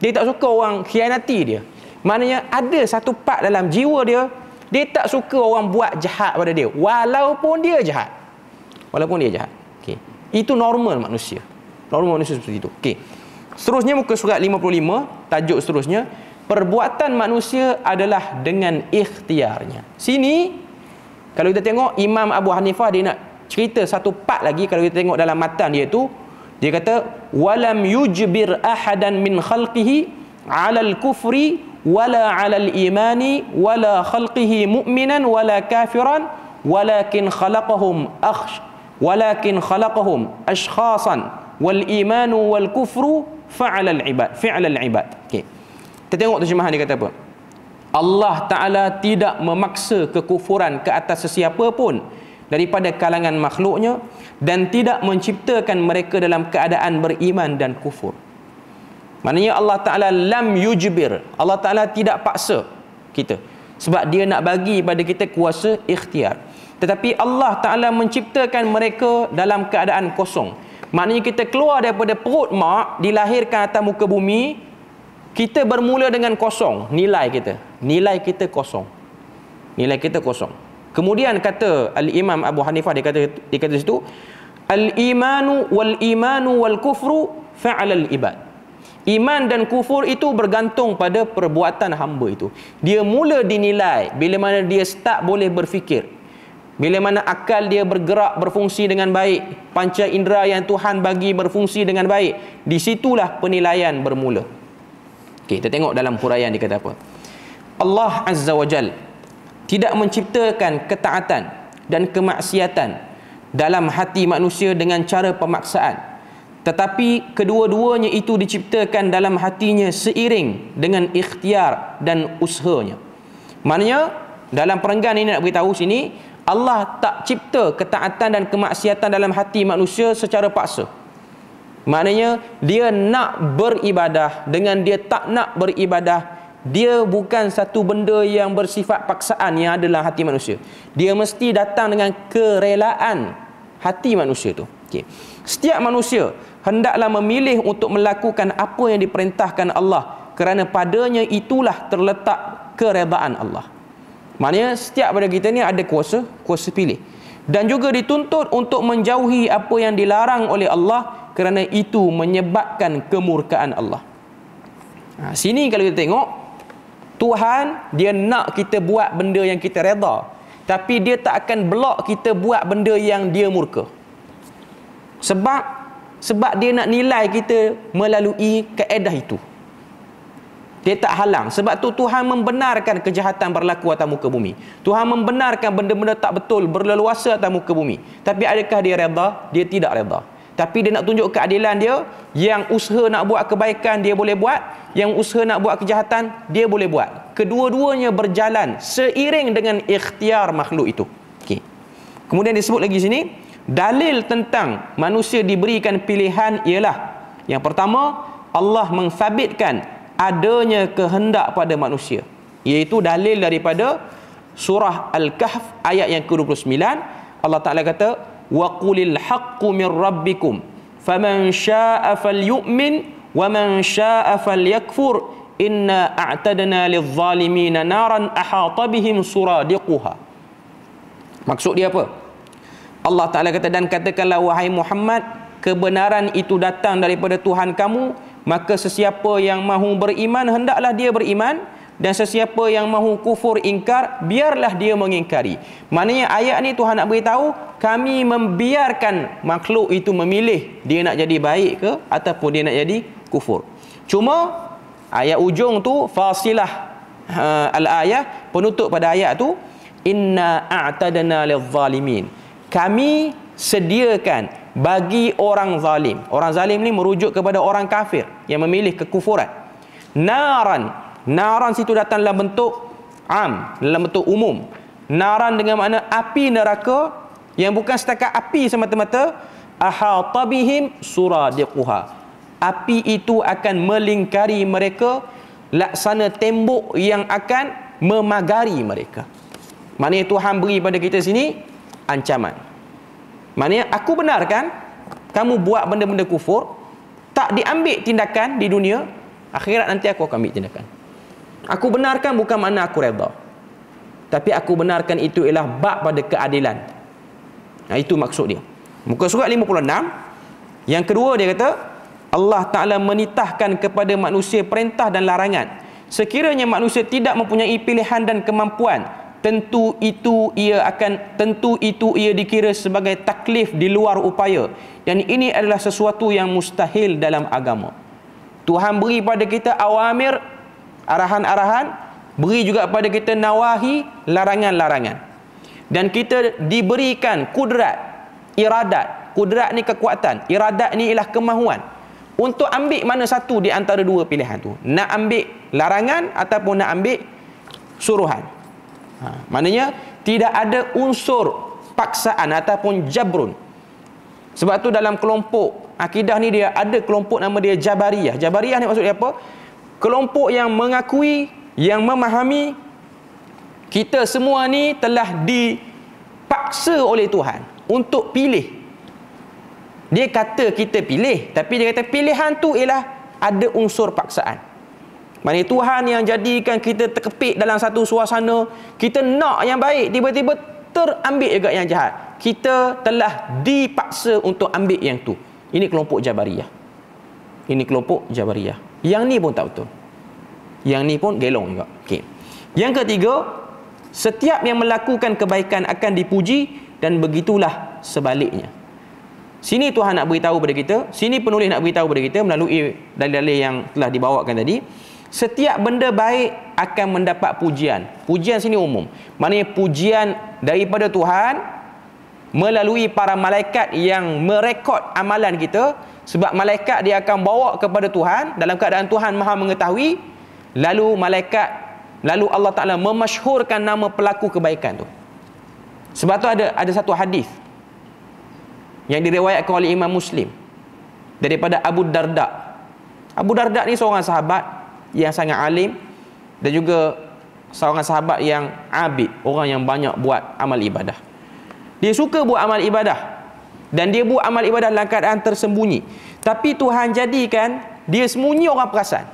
Dia tak suka orang khianati dia. Maknanya ada satu part dalam jiwa dia, dia tak suka orang buat jahat pada dia, walaupun dia jahat. Walaupun dia jahat. Okay. Itu normal manusia. Normal manusia seperti itu. Okay. Seterusnya muka surat 55, tajuk seterusnya, perbuatan manusia adalah dengan ikhtiarnya. Sini kalau kita tengok Imam Abu Hanifah dia nak cerita satu part lagi. Kalau kita tengok dalam matan dia tu, dia kata walam yujbir ahadan min khalqihi 'ala al-kufri wala 'ala al-imani wala khalqihi mu'minan wala kafiran walakin khalaqahum ashkhasan wal imanu wal kufru fa'ala al-ibad. Okey. Kita tengok terjemahan dia kata apa. Allah Ta'ala tidak memaksa kekufuran ke atas sesiapa pun daripada kalangan makhluknya dan tidak menciptakan mereka dalam keadaan beriman dan kufur. Maknanya Allah Ta'ala lam yujbir. Allah Ta'ala tidak paksa kita, sebab dia nak bagi pada kita kuasa ikhtiar. Tetapi Allah Ta'ala menciptakan mereka dalam keadaan kosong. Maknanya kita keluar daripada perut mak, dilahirkan atas muka bumi, kita bermula dengan kosong. Nilai kita kosong. Nilai kita kosong. Kemudian kata Al-Imam Abu Hanifah, dia kata situ, al-imanu wal kufru fa'alal ibad. Iman dan kufur itu bergantung pada perbuatan hamba itu. Dia mula dinilai bila mana dia start boleh berfikir, bila mana akal dia bergerak berfungsi dengan baik, panca indera yang Tuhan bagi berfungsi dengan baik. Di situlah penilaian bermula. Okay, kita tengok dalam huraian dia kata apa. Allah Azza wa Jal tidak menciptakan ketaatan dan kemaksiatan dalam hati manusia dengan cara pemaksaan, tetapi kedua-duanya itu diciptakan dalam hatinya seiring dengan ikhtiar dan usahanya. Maknanya dalam perenggan ini nak beritahu sini, Allah tak cipta ketaatan dan kemaksiatan dalam hati manusia secara paksa. Maknanya dia nak beribadah dengan dia tak nak beribadah, dia bukan satu benda yang bersifat paksaan yang ada dalam hati manusia. Dia mesti datang dengan kerelaan hati manusia tu. Okay. Setiap manusia hendaklah memilih untuk melakukan apa yang diperintahkan Allah, kerana padanya itulah terletak keredaan Allah. Maknanya setiap pada kita ni ada kuasa pilih. Dan juga dituntut untuk menjauhi apa yang dilarang oleh Allah, kerana itu menyebabkan kemurkaan Allah. Sini kalau kita tengok, Tuhan dia nak kita buat benda yang kita redha, tapi dia tak akan blok kita buat benda yang dia murka. Sebab dia nak nilai kita melalui kaedah itu. Dia tak halang. Sebab tu Tuhan membenarkan kejahatan berlaku atas muka bumi. Tuhan membenarkan benda-benda tak betul berleluasa atas muka bumi. Tapi adakah dia redha? Dia tidak redha. Tapi dia nak tunjuk keadilan dia. Yang usaha nak buat kebaikan dia boleh buat, yang usaha nak buat kejahatan dia boleh buat. Kedua-duanya berjalan seiring dengan ikhtiar makhluk itu. Okay. Kemudian disebut lagi sini, dalil tentang manusia diberikan pilihan ialah, yang pertama, Allah mensabitkan adanya kehendak pada manusia, iaitu dalil daripada surah Al-Kahf ayat yang ke-29. Allah Ta'ala kata, wa qulil haqqu min rabbikum faman syaa'a falyu'min wa man syaa'a falyakfur inna a'tadna lidh-dhalimina naran ahata bihim suradiquha. Maksud dia apa? Allah Ta'ala kata, dan katakanlah wahai Muhammad, kebenaran itu datang daripada Tuhan kamu, maka sesiapa yang mahu beriman hendaklah dia beriman, dan sesiapa yang mahu kufur ingkar, biarlah dia mengingkari. Maknanya ayat ni Tuhan nak beritahu, kami membiarkan makhluk itu memilih dia nak jadi baik ke ataupun dia nak jadi kufur. Cuma ayat ujung tu, fasilah al-ayah, penutup pada ayat tu, inna a'tadna lidh-dhalimin, kami sediakan bagi orang zalim. Orang zalim ni merujuk kepada orang kafir yang memilih kekufuran. Naran. Naran situ datang dalam bentuk dalam bentuk umum. Naran dengan makna api neraka, yang bukan setakat api semata-mata. Ahata bihim suradiquha. Api itu akan melingkari mereka laksana tembok yang akan memagari mereka. Maknanya Tuhan beri pada kita sini ancaman. Maknanya aku benarkan kamu buat benda-benda kufur, tak diambil tindakan di dunia, akhirat nanti aku akan ambil tindakan. Aku benarkan bukan makna aku redha, tapi aku benarkan itu ialah bab pada keadilan. Itu maksud dia. Muka surat 56. Yang kedua dia kata, Allah Ta'ala menitahkan kepada manusia perintah dan larangan. Sekiranya manusia tidak mempunyai pilihan dan kemampuan, tentu itu ia dikira sebagai taklif di luar upaya, dan ini adalah sesuatu yang mustahil dalam agama. Tuhan beri pada kita awamir, arahan-arahan, beri juga pada kita nawahi, larangan-larangan, dan kita diberikan kudrat, iradat. Kudrat ni kekuatan, iradat ni ialah kemahuan untuk ambil mana satu di antara dua pilihan tu, nak ambil larangan ataupun nak ambil suruhan. Maknanya tidak ada unsur paksaan ataupun jabrun. Sebab tu dalam kelompok akidah ni dia ada kelompok nama dia Jabariyah. Jabariyah ni maksudnya apa? Kelompok yang mengakui, yang memahami kita semua ni telah dipaksa oleh Tuhan untuk pilih. Dia kata kita pilih, tapi dia kata pilihan tu ialah ada unsur paksaan. Maksudnya Tuhan yang jadikan kita terkepit dalam satu suasana, kita nak yang baik, tiba-tiba terambil juga yang jahat. Kita telah dipaksa untuk ambil yang tu. Ini kelompok Jabariyah. Ini kelompok Jabariyah. Yang ni pun tak betul. Yang ni pun gelong juga. Okey. Yang ketiga, setiap yang melakukan kebaikan akan dipuji, dan begitulah sebaliknya. Sini Tuhan nak beritahu pada kita, sini penulis nak beritahu pada kita melalui dalil-dalil yang telah dibawakan tadi, setiap benda baik akan mendapat pujian. Pujian sini umum. Maknanya pujian daripada Tuhan melalui para malaikat yang merekod amalan kita, sebab malaikat dia akan bawa kepada Tuhan dalam keadaan Tuhan Maha mengetahui, lalu Allah Ta'ala memasyhurkan nama pelaku kebaikan tu. Sebab tu ada satu hadis yang diriwayatkan oleh Imam Muslim daripada Abu Darda. Abu Darda ni seorang sahabat yang sangat alim dan juga seorang sahabat yang abid, orang yang banyak buat amal ibadah. Dia suka buat amal ibadah dan dia buat amal ibadah dalam keadaan tersembunyi. Tapi Tuhan jadikan dia sembunyi, orang perasan.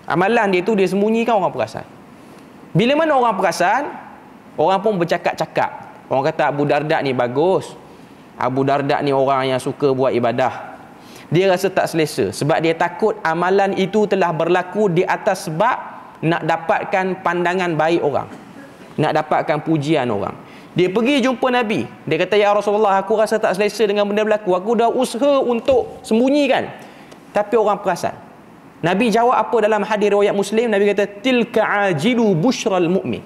Amalan dia tu dia sembunyikan, orang perasan. Bila mana orang perasan, orang pun bercakap-cakap. Orang kata Abu Darda ni bagus, Abu Darda ni orang yang suka buat ibadah. Dia rasa tak selesa sebab dia takut amalan itu telah berlaku di atas sebab nak dapatkan pandangan baik orang, nak dapatkan pujian orang. Dia pergi jumpa Nabi. Dia kata, ya Rasulullah, aku rasa tak selesa dengan benda berlaku. Aku dah usaha untuk sembunyikan, tapi orang perasan. Nabi jawab apa dalam hadis riwayat Muslim? Nabi kata, tilka ajilu busyral mu'min.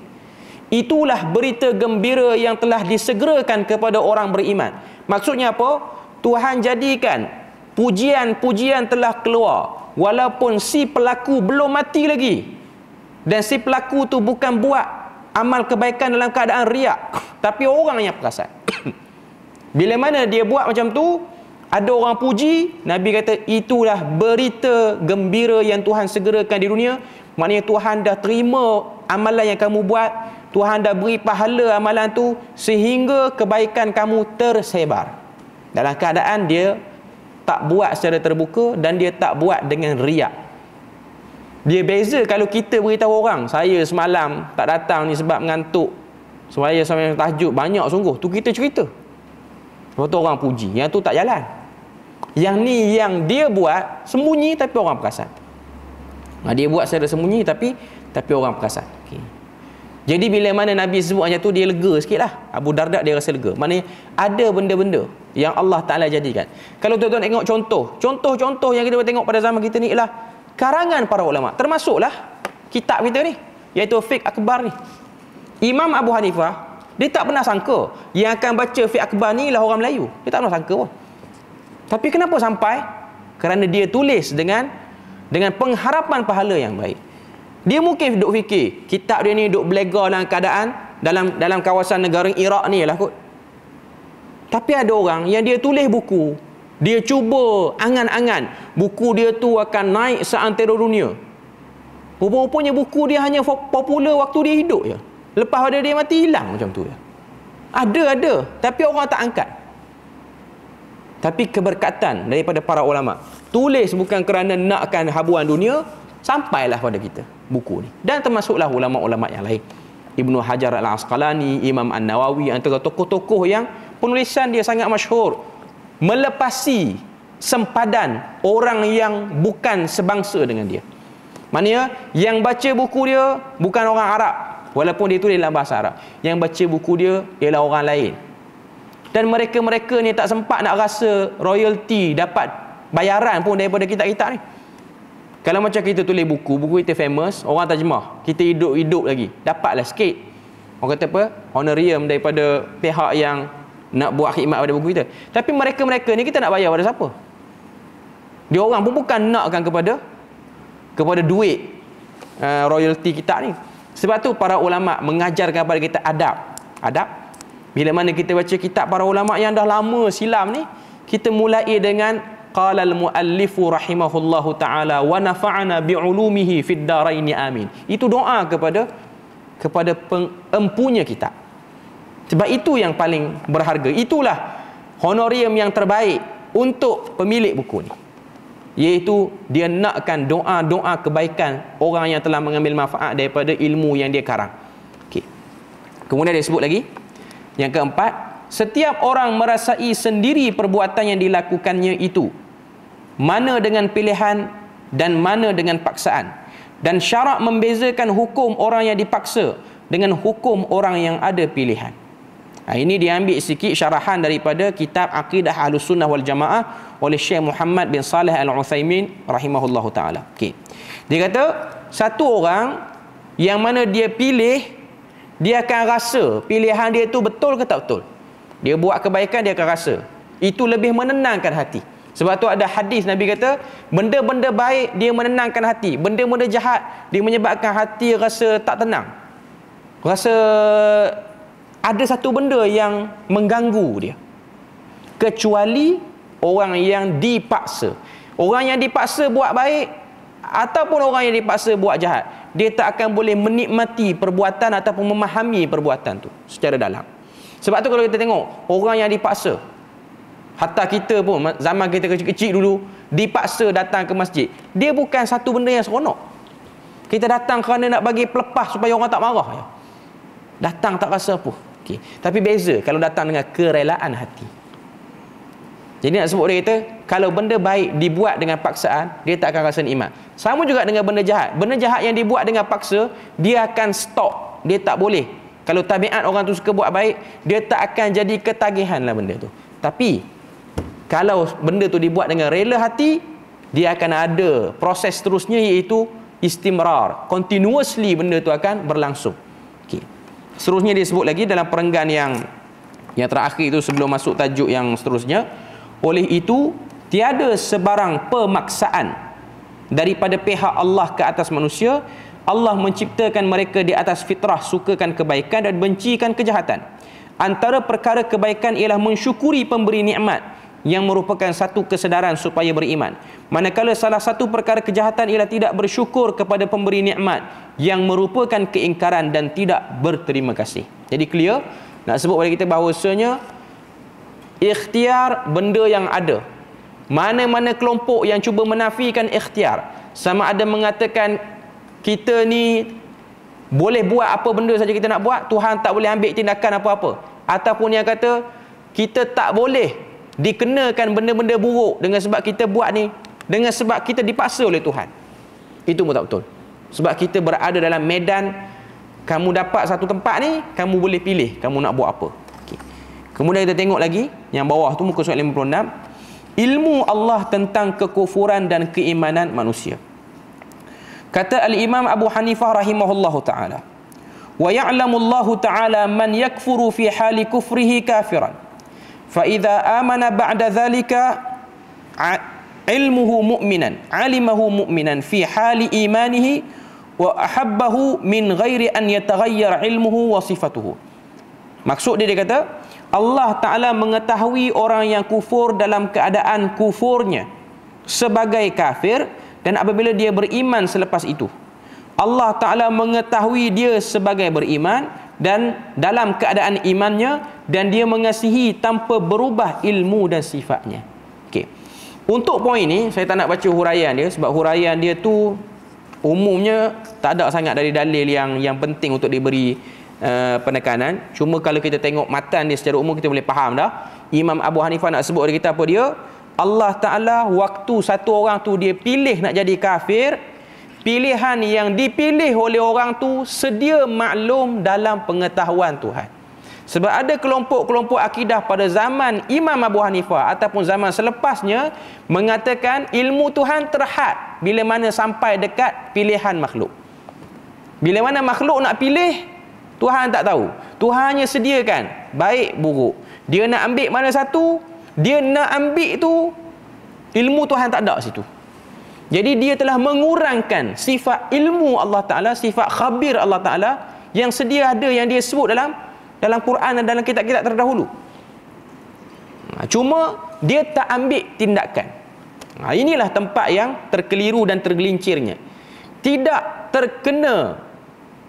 Itulah berita gembira yang telah disegerakan kepada orang beriman. Maksudnya apa? Tuhan jadikan pujian-pujian telah keluar walaupun si pelaku belum mati lagi, dan si pelaku tu bukan buat amal kebaikan dalam keadaan riak, tapi orang yang perasan. Bila mana dia buat macam tu, ada orang puji, Nabi kata itulah berita gembira yang Tuhan segerakan di dunia. Maknanya Tuhan dah terima amalan yang kamu buat, Tuhan dah beri pahala amalan tu sehingga kebaikan kamu tersebar. Dalam keadaan dia tak buat secara terbuka dan dia tak buat dengan riak. Dia beza kalau kita beritahu orang, saya semalam tak datang ni sebab mengantuk, saya sampai tahajud banyak sungguh, tu kita cerita. Lepas tu orang puji, yang tu tak jalan. Yang ni yang dia buat sembunyi tapi orang perasan. Dia buat secara sembunyi tapi orang perasan. Okay. Jadi bila mana Nabi sebut macam tu, dia lega sikit lah. Abu Darda dia rasa lega. Maknanya ada benda-benda yang Allah Ta'ala jadikan. Kalau tuan-tuan tengok contoh yang kita boleh tengok pada zaman kita ni ialah karangan para ulama. Termasuklah kitab kita ni, iaitu Fiqh Akbar ni. Imam Abu Hanifah, dia tak pernah sangka yang akan baca Fiqh Akbar ni lah orang Melayu. Dia tak pernah sangka pun. Tapi kenapa sampai? Kerana dia tulis dengan pengharapan pahala yang baik. Dia mungkin duk fikir kitab dia ni duk belegar dalam keadaan dalam kawasan negara Iraq ni lah kot. Tapi ada orang yang dia tulis buku, dia cuba angan-angan buku dia tu akan naik seantero dunia. Rupa-rupanya buku dia hanya popular waktu dia hidup je. Lepas pada dia mati, hilang macam tu je. Ada, tapi orang tak angkat. Tapi keberkatan daripada para ulama, tulis bukan kerana nakkan habuan dunia, sampailah pada kita buku ni. Dan termasuklah ulama-ulama yang lain, Ibnu Hajar Al-Asqalani, Imam An-Nawawi, antara tokoh-tokoh yang penulisan dia sangat masyhur, melepasi sempadan orang yang bukan sebangsa dengan dia. Maknanya yang baca buku dia bukan orang Arab, walaupun dia tulis dalam bahasa Arab. Yang baca buku dia ialah orang lain. Dan mereka-mereka ni tak sempat nak rasa royalty, dapat bayaran pun daripada kitab-kitab ni. Kalau macam kita tulis buku kita famous, orang terjemah, kita hidup lagi, dapatlah sikit. Orang kata apa? Honorarium daripada pihak yang nak buat khidmat pada buku kita. Tapi mereka-mereka ni kita nak bayar pada siapa? Dia orang pun bukan nakkan kepada duit royalty kitab ni. Sebab tu para ulama mengajarkan kepada kita adab. Bila mana kita baca kitab para ulama yang dah lama silam ni, kita mulai dengan qala al-muallifu rahimahullahu taala wa nafa'ana bi'ulumihi fid daraini amin. Itu doa kepada pengempunya kitab. Sebab itu yang paling berharga. Itulah honorium yang terbaik untuk pemilik buku ni, iaitu dia nakkan doa-doa kebaikan orang yang telah mengambil manfaat daripada ilmu yang dia karang. Okey. Kemudian dia sebut lagi yang keempat, setiap orang merasai sendiri perbuatan yang dilakukannya itu, mana dengan pilihan dan mana dengan paksaan. Dan syarak membezakan hukum orang yang dipaksa dengan hukum orang yang ada pilihan. Ini diambil sikit syarahan daripada kitab Aqidah Ahlus Sunnah wal Jamaah oleh Syekh Muhammad bin Saleh Al-Utsaimin rahimahullahu taala. Okey. Dia kata satu orang yang mana dia pilih, dia akan rasa pilihan dia tu betul ke tak betul. Dia buat kebaikan, dia akan rasa itu lebih menenangkan hati. Sebab tu ada hadis Nabi kata, benda-benda baik dia menenangkan hati, benda-benda jahat dia menyebabkan hati rasa tak tenang, rasa ada satu benda yang mengganggu dia. Kecuali orang yang dipaksa. Orang yang dipaksa buat baik ataupun orang yang dipaksa buat jahat, dia tak akan boleh menikmati perbuatan ataupun memahami perbuatan tu secara dalam. Sebab tu kalau kita tengok orang yang dipaksa, hatta kita pun zaman kita kecil-kecil dulu dipaksa datang ke masjid, dia bukan satu benda yang seronok. Kita datang kerana nak bagi pelepah supaya orang tak marah. Datang tak rasa apa. Okay. Tapi beza kalau datang dengan kerelaan hati. Jadi nak sebut dia kata, kalau benda baik dibuat dengan paksaan, dia tak akan rasa nikmat. Sama juga dengan benda jahat. Benda jahat yang dibuat dengan paksa, dia akan stop. Dia tak boleh. Kalau tabiat orang tu suka buat baik, dia tak akan jadi ketagihan lah benda tu. Tapi kalau benda tu dibuat dengan rela hati, dia akan ada proses seterusnya, iaitu istimrar. Continuously benda tu akan berlangsung. Okay. Seterusnya dia sebut lagi dalam perenggan yang terakhir itu sebelum masuk tajuk yang seterusnya. Oleh itu, tiada sebarang pemaksaan daripada pihak Allah ke atas manusia. Allah menciptakan mereka di atas fitrah, sukakan kebaikan dan bencikan kejahatan. Antara perkara kebaikan ialah mensyukuri pemberi nikmat, yang merupakan satu kesedaran supaya beriman. Manakala salah satu perkara kejahatan ialah tidak bersyukur kepada pemberi nikmat, yang merupakan keingkaran dan tidak berterima kasih. Jadi clear, nak sebut kepada kita bahawasanya ikhtiar benda yang ada. Mana-mana kelompok yang cuba menafikan ikhtiar, sama ada mengatakan kita ni boleh buat apa benda saja kita nak buat, Tuhan tak boleh ambil tindakan apa-apa, ataupun yang kata kita tak boleh dikenakan benda-benda buruk dengan sebab kita buat ni, dengan sebab kita dipaksa oleh Tuhan. Itu pun tak betul. Sebab kita berada dalam medan, kamu dapat satu tempat ni, kamu boleh pilih kamu nak buat apa. Okay. Kemudian kita tengok lagi yang bawah tu, muka surat 56, ilmu Allah tentang kekufuran dan keimanan manusia. Kata al-Imam Abu Hanifah rahimahullahu ta'ala, wa ya'lamu Allahu ta'ala man yakfuru fi hali kufrihi kafiran, fa idza amana ba'da dhalika ilmuhu mu'minan, alimahu mu'minan fi hali imanihi wa ahabbahu min ghairi an yataghayyar ilmuhu wa sifatuhu. Maksud dia kata Allah Ta'ala mengetahui orang yang kufur dalam keadaan kufurnya sebagai kafir, dan apabila dia beriman selepas itu Allah Ta'ala mengetahui dia sebagai beriman dan dalam keadaan imannya, dan dia mengasihi tanpa berubah ilmu dan sifatnya. Okey. Untuk poin ni saya tak nak baca huraian dia, sebab huraian dia tu umumnya tak ada sangat dari dalil yang penting untuk diberi penekanan. Cuma kalau kita tengok matan dia secara umum kita boleh faham dah. Imam Abu Hanifah nak sebut dari kita apa dia? Allah Ta'ala waktu satu orang tu dia pilih nak jadi kafir, pilihan yang dipilih oleh orang tu sedia maklum dalam pengetahuan Tuhan. Sebab ada kelompok-kelompok akidah pada zaman Imam Abu Hanifah ataupun zaman selepasnya mengatakan ilmu Tuhan terhad bila mana sampai dekat pilihan makhluk. Bila mana makhluk nak pilih, Tuhan tak tahu. Tuhan hanya sediakan baik buruk. Dia nak ambil mana satu, dia nak ambil tu, ilmu Tuhan tak ada situ. Jadi dia telah mengurangkan sifat ilmu Allah Ta'ala, sifat khabir Allah Ta'ala yang sedia ada, yang dia sebut dalam Quran dan dalam kitab-kitab terdahulu. Cuma dia tak ambil tindakan. Inilah tempat yang terkeliru dan tergelincirnya. Tidak terkena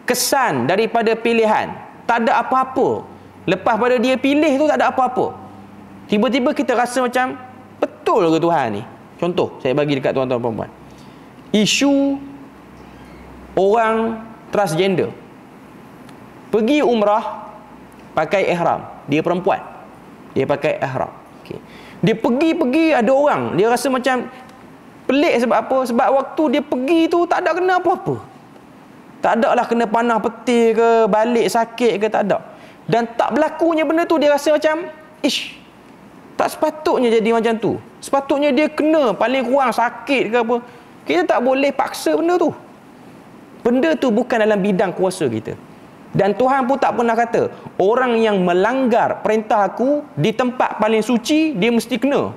kesan daripada pilihan. Tak ada apa-apa. Lepas pada dia pilih tu tak ada apa-apa. Tiba-tiba kita rasa macam betul ke Tuhan ni? Contoh saya bagi dekat tuan-tuan perempuan. Isu orang transgender pergi umrah pakai ihram. Dia perempuan, dia pakai ihram. Okay. Dia pergi ada orang, dia rasa macam pelik. Sebab apa? Sebab waktu dia pergi tu tak ada kena apa-apa. Tak ada lah kena panah petir ke, balik sakit ke, tak ada. Dan tak berlakunya benda tu, dia rasa macam tak sepatutnya jadi macam tu. Sepatutnya dia kena paling kurang sakit ke apa. Kita tak boleh paksa benda tu. Benda tu bukan dalam bidang kuasa kita. Dan Tuhan pun tak pernah kata orang yang melanggar perintah aku di tempat paling suci dia mesti kena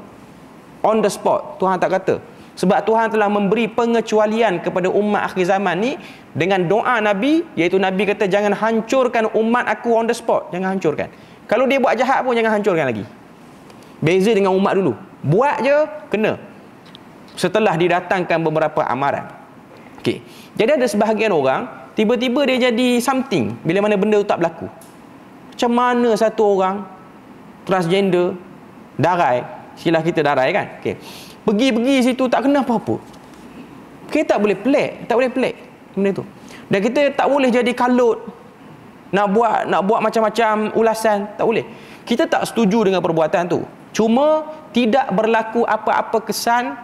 on the spot. Tuhan tak kata. Sebab Tuhan telah memberi pengecualian kepada umat akhir zaman ni dengan doa Nabi, iaitu Nabi kata jangan hancurkan umat aku on the spot. Jangan hancurkan. Kalau dia buat jahat pun jangan hancurkan lagi. Beza dengan umat dulu. Buat je kena setelah didatangkan beberapa amaran. Okey. Jadi ada sebahagian orang tiba-tiba dia jadi something bila mana benda tu tak berlaku. Macam mana satu orang transgender darai, istilah kita darai kan? Okey. Pergi situ tak kena apa-apa. Kita tak boleh pelik benda tu. Dan kita tak boleh jadi kalut nak buat macam-macam ulasan, tak boleh. Kita tak setuju dengan perbuatan tu. Cuma tidak berlaku apa-apa kesan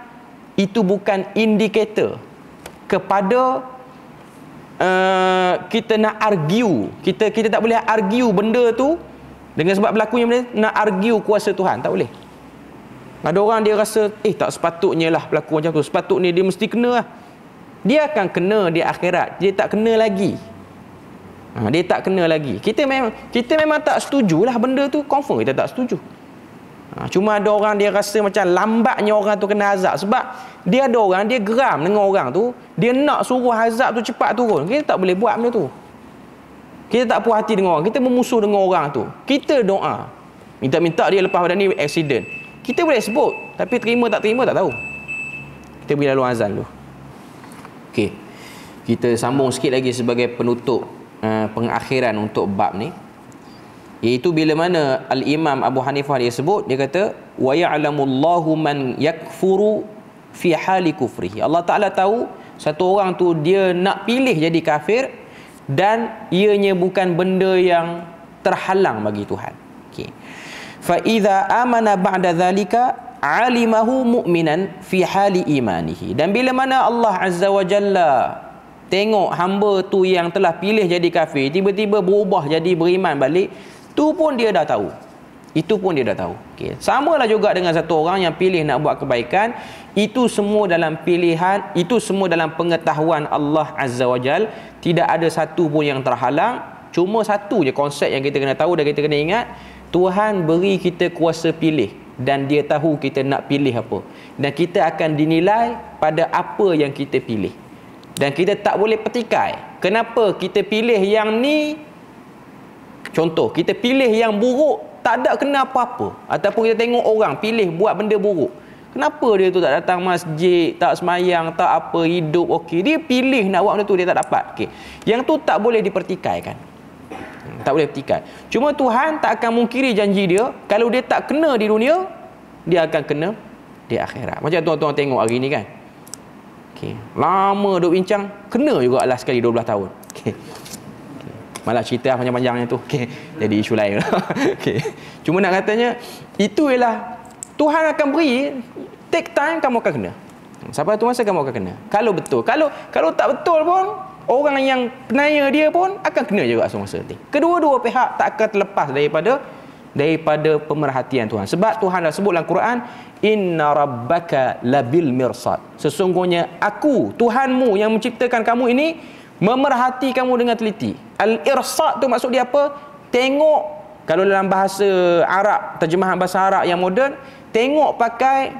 itu bukan indikator kepada kita nak argue. Kita tak boleh argue benda tu dengan sebab berlakunya benda nak argue kuasa Tuhan, tak boleh. Ada orang dia rasa tak sepatutnya lah berlaku macam tu, sepatutnya dia mesti kena lah. Dia akan kena di akhirat, dia tak kena lagi. Dia tak kena lagi. Kita memang tak setujulah benda tu, confirm kita tak setuju. Cuma ada orang dia rasa macam lambatnya orang tu kena azab. Sebab dia ada orang, dia geram dengan orang tu, dia nak suruh azab tu cepat turun. Kita tak boleh buat benda tu. Kita tak puas hati dengan orang, kita memusuh dengan orang tu. Kita doa, minta-minta dia lepas pada ni accident. Kita boleh sebut, tapi terima tak tahu. Kita beri lalu azan dulu. Okey. Kita sambung sikit lagi sebagai penutup pengakhiran untuk bab ni. Iaitu bila mana Al-Imam Abu Hanifah dia sebut, dia kata wa ya'lamullahu man yakfuru fi hali kufrihi. Allah Ta'ala tahu satu orang tu dia nak pilih jadi kafir dan ianya bukan benda yang terhalang bagi Tuhan. Okey. Fa idza amana ba'da dhalika alimahu mu'minan fi hali imanihi. Dan bila mana Allah Azza wa Jalla tengok hamba tu yang telah pilih jadi kafir tiba-tiba berubah jadi beriman balik, tu pun dia dah tahu. Itu pun dia dah tahu. Okey. Samalah juga dengan satu orang yang pilih nak buat kebaikan, itu semua dalam pilihan, itu semua dalam pengetahuan Allah Azza wa Jal. Tidak ada satu pun yang terhalang. Cuma satu je konsep yang kita kena tahu dan kita kena ingat, Tuhan beri kita kuasa pilih. dan dia tahu kita nak pilih apa, dan kita akan dinilai pada apa yang kita pilih. Dan kita tak boleh petikai kenapa kita pilih yang ni. Contoh, kita pilih yang buruk, tak ada kena apa-apa. Ataupun kita tengok orang pilih buat benda buruk, kenapa dia tu tak datang masjid, tak semayang, tak apa, hidup okey, dia pilih nak buat benda tu, dia tak dapat. Okey, yang tu tak boleh dipertikaikan, tak boleh petikai. Cuma Tuhan tak akan mungkiri janji dia. Kalau dia tak kena di dunia, dia akan kena di akhirat. Macam tuan-tuan tengok hari ni kan, okey, lama duk bincang, kena juga last sekali 12 tahun. Okey, malah cerita panjang-panjangnya tu, okey, jadi isu lain. Okey, cuma nak katanya itu ialah Tuhan akan beri, take time, kamu akan kena. Sampai tu masa kamu akan kena. Kalau betul, kalau tak betul pun, orang yang penaya dia pun akan kena juga semasa nanti. Kedua-dua pihak tak akan terlepas daripada pemerhatian Tuhan. Sebab Tuhan dah sebut dalam Quran, inna rabbaka labil mirsad. Sesungguhnya aku, Tuhanmu yang menciptakan kamu ini, memerhati kamu dengan teliti. Al-irsad tu maksud dia apa? Tengok, kalau dalam bahasa Arab, terjemahan bahasa Arab yang moden, tengok pakai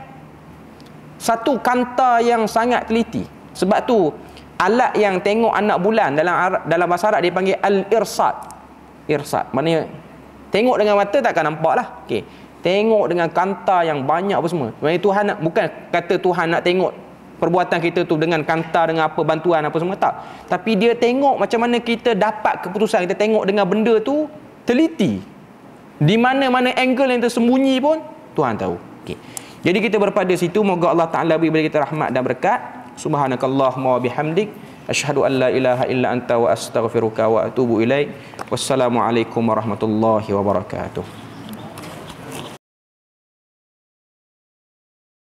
satu kanta yang sangat teliti. Sebab tu alat yang tengok anak bulan dalam bahasa Arab dia panggil al-irsad. Irsad maknanya tengok dengan mata takkan nampak lah. Okey, tengok dengan kanta yang banyak apa semua. Maksudnya Tuhan nak, bukan kata Tuhan nak tengok perbuatan kita tu dengan kanta, dengan apa, bantuan apa semua, tak. Tapi dia tengok macam mana kita dapat keputusan. Kita tengok dengan benda tu teliti. Di mana-mana angle yang tersembunyi pun Tuhan tahu. Okey, jadi kita berpada situ. Moga Allah Ta'ala beri kita rahmat dan berkat. Subhanakallahumma wa bihamdik, asyhadu an la ilaha illa anta wa astaghfiruka wa atubu ilaik. Wassalamualaikum warahmatullahi wabarakatuh.